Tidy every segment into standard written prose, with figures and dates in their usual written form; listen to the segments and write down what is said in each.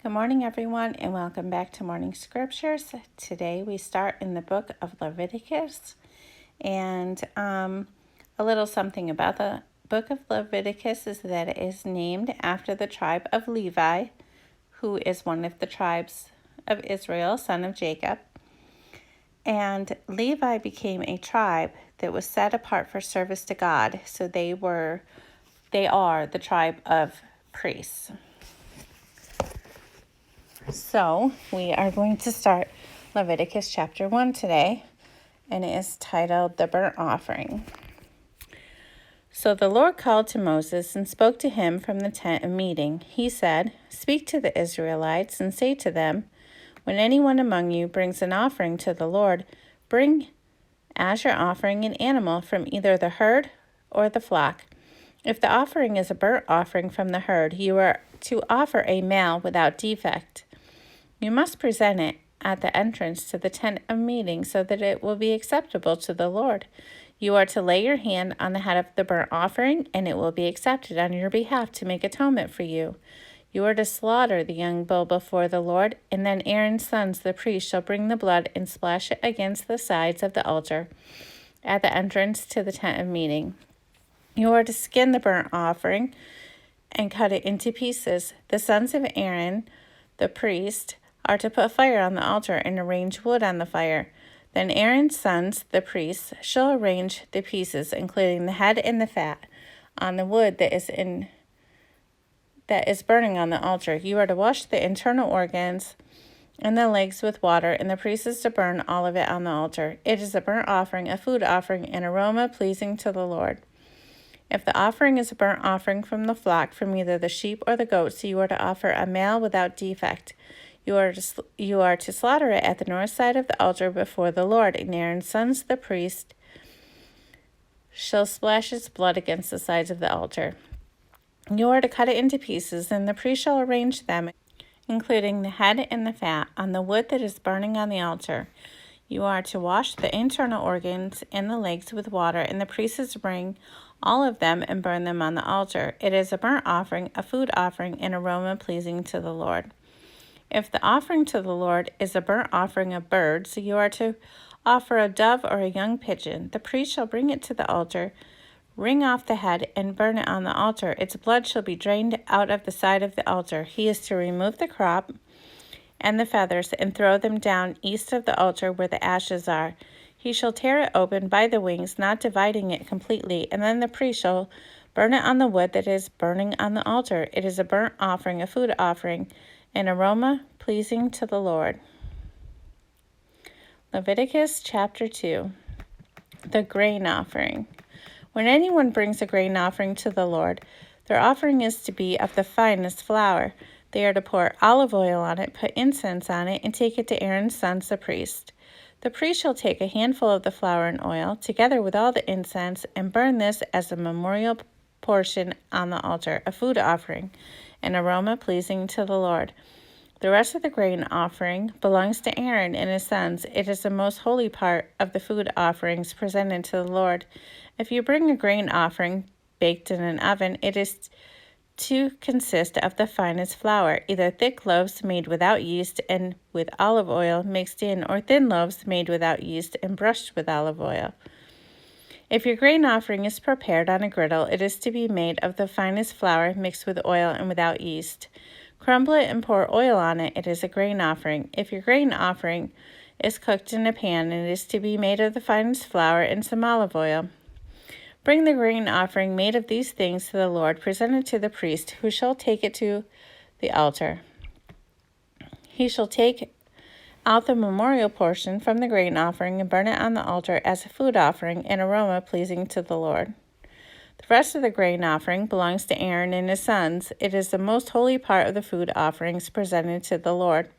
Good morning, everyone, and welcome back to Morning Scriptures. Today we start in the book of Leviticus, and a little something about the book of Leviticus is that it is named after the tribe of Levi, who is one of the tribes of Israel, son of Jacob. And Levi became a tribe that was set apart for service to God, so they are the tribe of priests. So we are going to start Leviticus chapter 1 today, and it is titled The Burnt Offering. So the Lord called to Moses and spoke to him from the tent of meeting. He said, "Speak to the Israelites and say to them, when anyone among you brings an offering to the Lord, bring as your offering an animal from either the herd or the flock. If the offering is a burnt offering from the herd, you are to offer a male without defect. You must present it at the entrance to the tent of meeting so that it will be acceptable to the Lord. You are to lay your hand on the head of the burnt offering, and it will be accepted on your behalf to make atonement for you. You are to slaughter the young bull before the Lord, and then Aaron's sons, the priests, shall bring the blood and splash it against the sides of the altar at the entrance to the tent of meeting. You are to skin the burnt offering and cut it into pieces. The sons of Aaron, the priest, are to put fire on the altar and arrange wood on the fire. Then Aaron's sons, the priests, shall arrange the pieces, including the head and the fat, on the wood that is burning on the altar. You are to wash the internal organs and the legs with water, and the priest is to burn all of it on the altar. It is a burnt offering, a food offering, an aroma pleasing to the Lord. If the offering is a burnt offering from the flock, from either the sheep or the goats, you are to offer a male without defect. You are to slaughter it at the north side of the altar before the Lord, and Aaron's sons, the priest, shall splash its blood against the sides of the altar. You are to cut it into pieces, and the priest shall arrange them, including the head and the fat, on the wood that is burning on the altar. You are to wash the internal organs and the legs with water, and the priest is to bring all of them and burn them on the altar. It is a burnt offering, a food offering, an aroma pleasing to the Lord. If the offering to the Lord is a burnt offering of birds, you are to offer a dove or a young pigeon. The priest shall bring it to the altar, wring off the head, and burn it on the altar. Its blood shall be drained out of the side of the altar. He is to remove the crop and the feathers and throw them down east of the altar where the ashes are. He shall tear it open by the wings, not dividing it completely, and then the priest shall burn it on the wood that is burning on the altar. It is a burnt offering, a food offering, an aroma pleasing to the Lord. Leviticus chapter 2, the grain offering. When anyone brings a grain offering to the Lord, their offering is to be of the finest flour. They are to pour olive oil on it, put incense on it, and take it to Aaron's sons, the priest. The priest shall take a handful of the flour and oil, together with all the incense, and burn this as a memorial portion on the altar, a food offering, an aroma pleasing to the Lord. The rest of the grain offering belongs to Aaron and his sons. It is the most holy part of the food offerings presented to the Lord. If you bring a grain offering baked in an oven, it is to consist of the finest flour, either thick loaves made without yeast and with olive oil mixed in, or thin loaves made without yeast and brushed with olive oil. If your grain offering is prepared on a griddle, it is to be made of the finest flour mixed with oil and without yeast. Crumble it and pour oil on it. It is a grain offering. If your grain offering is cooked in a pan, it is to be made of the finest flour and some olive oil. Bring the grain offering made of these things to the Lord, presented to the priest, who shall take it to the altar. He shall take out the memorial portion from the grain offering and burn it on the altar as a food offering, an aroma pleasing to the Lord. The rest of the grain offering belongs to Aaron and his sons. It is the most holy part of the food offerings presented to the Lord.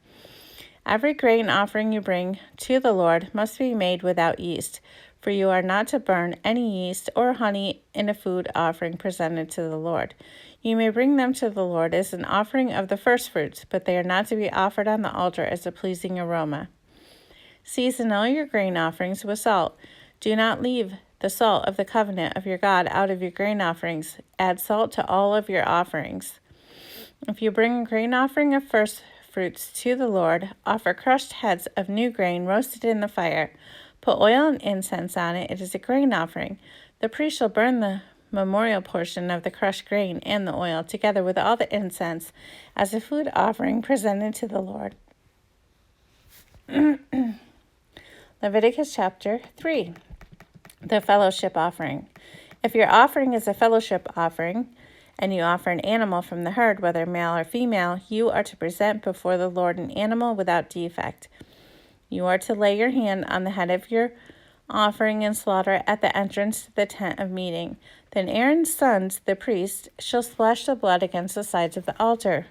Every grain offering you bring to the Lord must be made without yeast, for you are not to burn any yeast or honey in a food offering presented to the Lord. You may bring them to the Lord as an offering of the firstfruits, but they are not to be offered on the altar as a pleasing aroma. Season all your grain offerings with salt. Do not leave the salt of the covenant of your God out of your grain offerings. Add salt to all of your offerings. If you bring a grain offering of first fruits to the Lord, offer crushed heads of new grain roasted in the fire. Put oil and incense on it. It is a grain offering. The priest shall burn the memorial portion of the crushed grain and the oil, together with all the incense, as a food offering presented to the Lord. Leviticus chapter 3. The fellowship offering. If your offering is a fellowship offering, and you offer an animal from the herd, whether male or female, you are to present before the Lord an animal without defect. You are to lay your hand on the head of your offering and slaughter it at the entrance to the tent of meeting. Then Aaron's sons, the priests, shall splash the blood against the sides of the altar.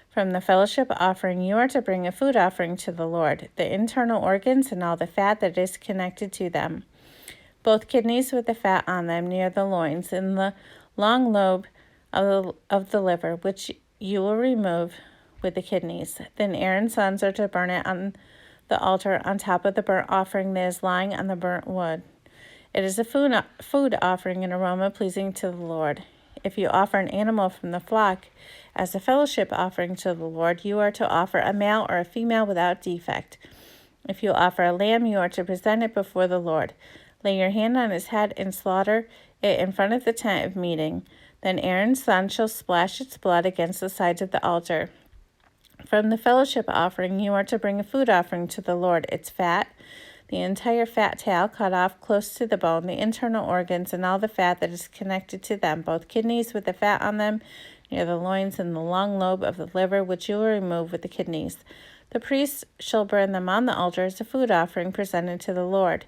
From the fellowship offering, you are to bring a food offering to the Lord, the internal organs and all the fat that is connected to them, both kidneys with the fat on them near the loins, and the long lobe of the liver, which you will remove with the kidneys. Then Aaron's sons are to burn it on the altar on top of the burnt offering that is lying on the burnt wood. It is a food offering, an aroma pleasing to the Lord. If you offer an animal from the flock as a fellowship offering to the Lord, you are to offer a male or a female without defect. If you offer a lamb, you are to present it before the Lord. Lay your hand on its head and slaughter it in front of the tent of meeting. Then Aaron's son shall splash its blood against the sides of the altar. From the fellowship offering, you are to bring a food offering to the Lord, its fat, the entire fat tail cut off close to the bone, the internal organs, and all the fat that is connected to them, both kidneys with the fat on them near the loins, and the long lobe of the liver, which you will remove with the kidneys. The priest shall burn them on the altar as a food offering presented to the Lord.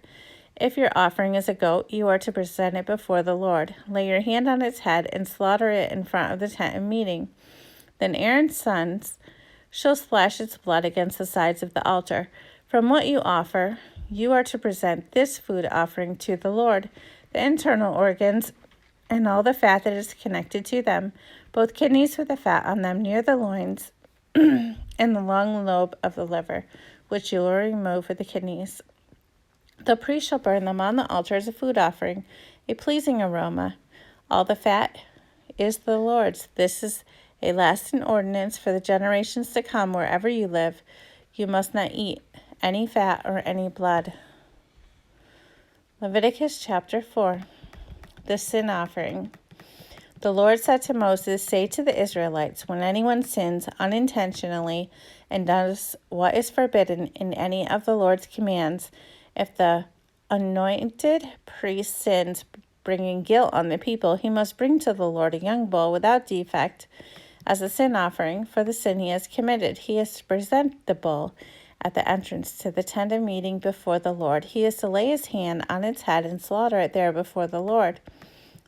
If your offering is a goat, you are to present it before the Lord. Lay your hand on its head and slaughter it in front of the tent of meeting. Then Aaron's sons shall splash its blood against the sides of the altar. From what you offer, you are to present this food offering to the Lord, the internal organs and all the fat that is connected to them, both kidneys with the fat on them near the loins, and the long lobe of the liver, which you will remove with the kidneys. The priest shall burn them on the altar as a food offering, a pleasing aroma. All the fat is the Lord's. This is a lasting ordinance for the generations to come wherever you live. You must not eat any fat or any blood. Leviticus chapter 4. The sin offering. The Lord said to Moses, "Say to the Israelites, when anyone sins unintentionally and does what is forbidden in any of the Lord's commands, if the anointed priest sins, bringing guilt on the people, he must bring to the Lord a young bull without defect as a sin offering for the sin he has committed. He is to present the bull at the entrance to the tent of meeting before the Lord. He is to lay his hand on its head and slaughter it there before the Lord.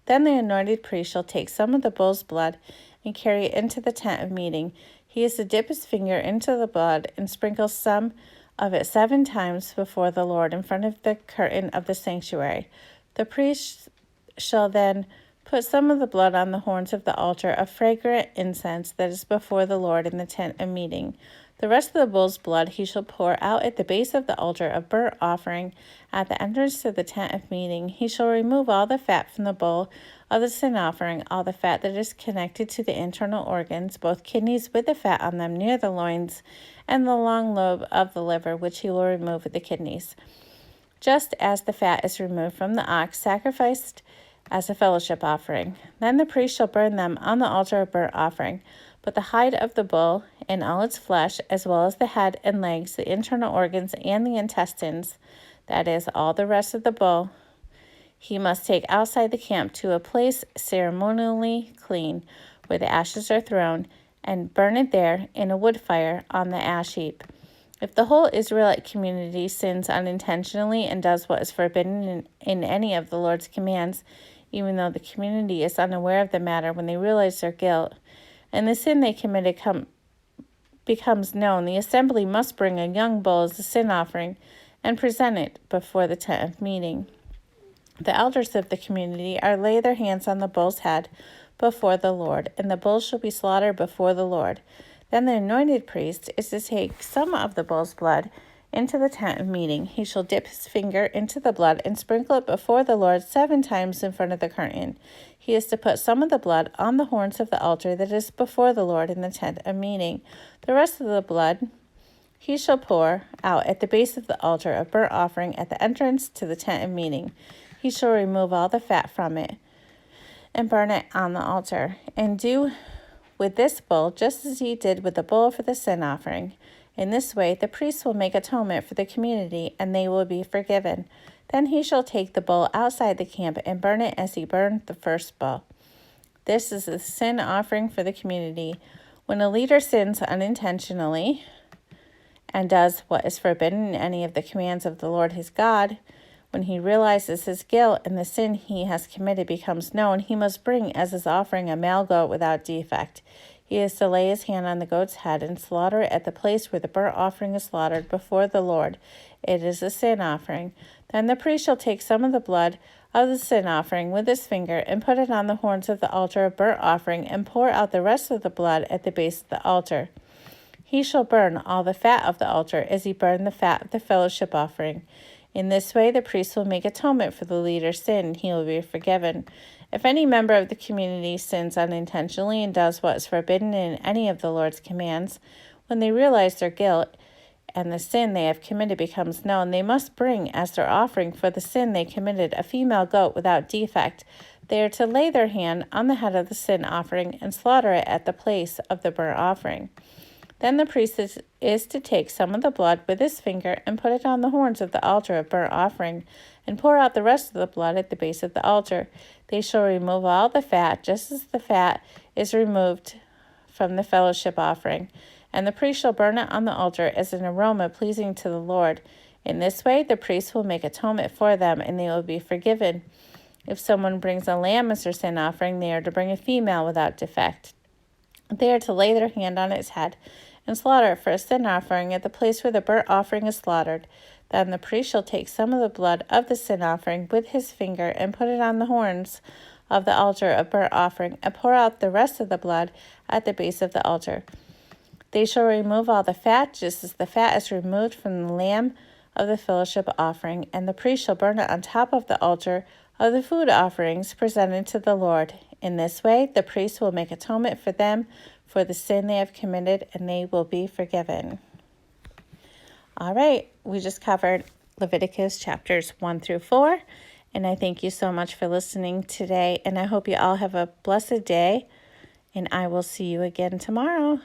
Then the anointed priest shall take some of the bull's blood and carry it into the tent of meeting. He is to dip his finger into the blood and sprinkle some of it 7 times before the Lord in front of the curtain of the sanctuary. The priest shall then put some of the blood on the horns of the altar of fragrant incense that is before the Lord in the tent of meeting. The rest of the bull's blood he shall pour out at the base of the altar of burnt offering at the entrance to the tent of meeting. He shall remove all the fat from the bull of the sin offering, all the fat that is connected to the internal organs, both kidneys with the fat on them near the loins, and the long lobe of the liver, which he will remove with the kidneys. Just as the fat is removed from the ox sacrificed as a fellowship offering. Then the priest shall burn them on the altar of burnt offering. But the hide of the bull and all its flesh, as well as the head and legs, the internal organs, and the intestines, that is, all the rest of the bull, he must take outside the camp to a place ceremonially clean, where the ashes are thrown, and burn it there in a wood fire on the ash heap. If the whole Israelite community sins unintentionally and does what is forbidden in any of the Lord's commands, even though the community is unaware of the matter when they realize their guilt, and the sin they committed becomes known, the assembly must bring a young bull as a sin offering and present it before the tent of meeting. The elders of the community are lay their hands on the bull's head before the Lord, and the bull shall be slaughtered before the Lord. Then the anointed priest is to take some of the bull's blood into the tent of meeting. He shall dip his finger into the blood and sprinkle it before the Lord 7 times in front of the curtain. He is to put some of the blood on the horns of the altar that is before the Lord in the tent of meeting. The rest of the blood he shall pour out at the base of the altar of burnt offering at the entrance to the tent of meeting. He shall remove all the fat from it and burn it on the altar, and do with this bull just as he did with the bull for the sin offering. In this way, the priest will make atonement for the community, and they will be forgiven. Then he shall take the bull outside the camp and burn it as he burned the first bull. This is the sin offering for the community. When a leader sins unintentionally and does what is forbidden in any of the commands of the Lord his God, when he realizes his guilt and the sin he has committed becomes known, he must bring as his offering a male goat without defect. He is to lay his hand on the goat's head and slaughter it at the place where the burnt offering is slaughtered before the Lord. It is a sin offering. Then the priest shall take some of the blood of the sin offering with his finger and put it on the horns of the altar of burnt offering and pour out the rest of the blood at the base of the altar. He shall burn all the fat of the altar as he burned the fat of the fellowship offering. In this way, the priest will make atonement for the leader's sin, and he will be forgiven. If any member of the community sins unintentionally and does what is forbidden in any of the Lord's commands, when they realize their guilt and the sin they have committed becomes known, they must bring as their offering for the sin they committed a female goat without defect. They are to lay their hand on the head of the sin offering and slaughter it at the place of the burnt offering. Then the priest is to take some of the blood with his finger and put it on the horns of the altar of burnt offering, and pour out the rest of the blood at the base of the altar. They shall remove all the fat, just as the fat is removed from the fellowship offering, and the priest shall burn it on the altar as an aroma pleasing to the Lord. In this way, the priest will make atonement for them, and they will be forgiven. If someone brings a lamb as their sin offering, they are to bring a female without defect. They are to lay their hand on its head and slaughter it for a sin offering at the place where the burnt offering is slaughtered. Then the priest shall take some of the blood of the sin offering with his finger and put it on the horns of the altar of burnt offering, and pour out the rest of the blood at the base of the altar. They shall remove all the fat, just as the fat is removed from the lamb of the fellowship offering, and the priest shall burn it on top of the altar of the food offerings presented to the Lord. In this way, the priest will make atonement for them for the sin they have committed, and they will be forgiven. All right, we just covered Leviticus chapters 1 through 4, and I thank you so much for listening today, and I hope you all have a blessed day, and I will see you again tomorrow.